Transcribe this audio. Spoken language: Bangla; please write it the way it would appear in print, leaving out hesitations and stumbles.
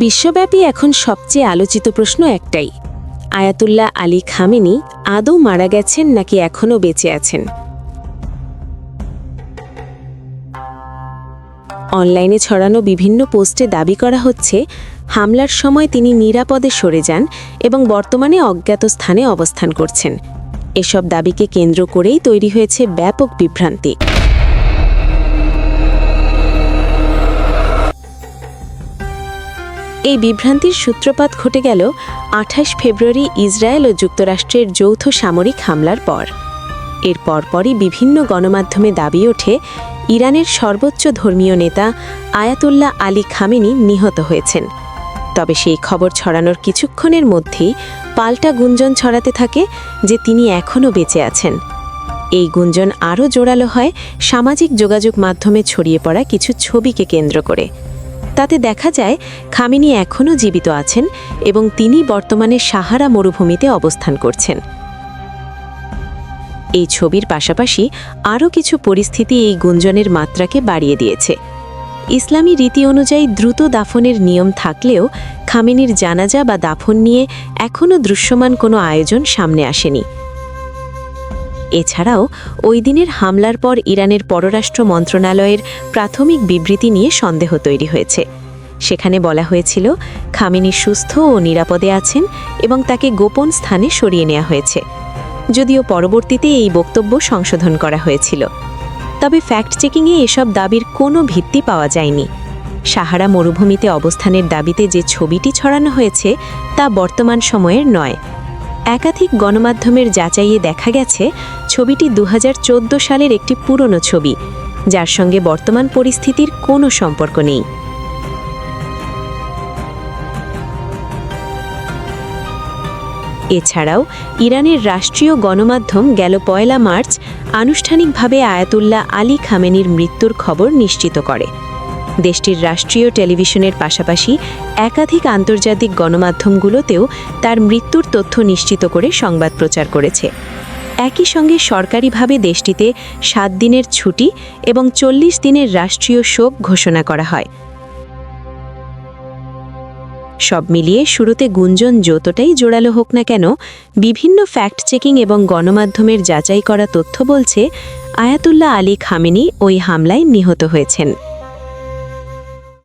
বিশ্বব্যাপী এখন সবচেয়ে আলোচিত প্রশ্ন একটাই, আয়াতুল্লাহ আলী খামেনি আদৌ মারা গেছেন নাকি এখনও বেঁচে আছেন। অনলাইনে ছড়ানো বিভিন্ন পোস্টে দাবি করা হচ্ছে হামলার সময় তিনি নিরাপদে সরে যান এবং বর্তমানে অজ্ঞাত স্থানে অবস্থান করছেন। এসব দাবিকে কেন্দ্র করেই তৈরি হয়েছে ব্যাপক বিভ্রান্তি। এই বিভ্রান্তির সূত্রপাত ঘটে গেল ২৮ ফেব্রুয়ারি ইসরায়েল ও যুক্তরাষ্ট্রের যৌথ সামরিক হামলার পর। এর পরপরই বিভিন্ন গণমাধ্যমে দাবি ওঠে ইরানের সর্বোচ্চ ধর্মীয় নেতা আয়াতুল্লাহ আলী খামেনি নিহত হয়েছেন। তবে সেই খবর ছড়ানোর কিছুক্ষণের মধ্যেই পাল্টা গুঞ্জন ছড়াতে থাকে যে তিনি এখনও বেঁচে আছেন। এই গুঞ্জন আরও জোরালো হয় সামাজিক যোগাযোগ মাধ্যমে ছড়িয়ে পড়া কিছু ছবিকে কেন্দ্র করে। তাতে দেখা যায় খামেনি এখনও জীবিত আছেন এবং তিনি বর্তমানে সাহারা মরুভূমিতে অবস্থান করছেন। এই ছবির পাশাপাশি আরও কিছু পরিস্থিতি এই গুঞ্জনের মাত্রাকে বাড়িয়ে দিয়েছে। ইসলামী রীতি অনুযায়ী দ্রুত দাফনের নিয়ম থাকলেও খামেনির জানাজা বা দাফন নিয়ে এখনও দৃশ্যমান কোনো আয়োজন সামনে আসেনি। এছাড়াও ওই দিনের হামলার পর ইরানের পররাষ্ট্র মন্ত্রণালয়ের প্রাথমিক বিবৃতি নিয়ে সন্দেহ তৈরি হয়েছে। সেখানে বলা হয়েছিল খামেনি সুস্থ ও নিরাপদে আছেন এবং তাকে গোপন স্থানে সরিয়ে নেওয়া হয়েছে, যদিও পরবর্তীতে এই বক্তব্য সংশোধন করা হয়েছিল। তবে ফ্যাক্ট চেকিংয়ে এসব দাবির কোনো ভিত্তি পাওয়া যায়নি। সাহারা মরুভূমিতে অবস্থানের দাবিতে যে ছবিটি ছড়ানো হয়েছে তা বর্তমান সময়ের নয়। একাধিক গণমাধ্যমের যাচাইয়ে দেখা গেছে ছবিটি ২০১৪ সালের একটি পুরনো ছবি, যার সঙ্গে বর্তমান পরিস্থিতির কোনো সম্পর্ক নেই। এছাড়াও ইরানের রাষ্ট্রীয় গণমাধ্যম গেল ১ মার্চ আনুষ্ঠানিকভাবে আয়াতুল্লাহ আলী খামেনির মৃত্যুর খবর নিশ্চিত করে। দেশটির রাষ্ট্রীয় টেলিভিশনের পাশাপাশি একাধিক আন্তর্জাতিক গণমাধ্যমগুলোতেও তার মৃত্যুর তথ্য নিশ্চিত করে সংবাদ প্রচার করেছে। একই সঙ্গে সরকারিভাবে দেশটিতে ৭ দিনের ছুটি এবং ৪০ দিনের রাষ্ট্রীয় শোক ঘোষণা করা হয়। সব মিলিয়ে শুরুতে গুঞ্জন যতটাই জোরালো হোক না কেন, বিভিন্ন ফ্যাক্ট চেকিং এবং গণমাধ্যমের যাচাই করা তথ্য বলছে আয়াতুল্লাহ আলী খামেনি ওই হামলায় নিহত হয়েছেন।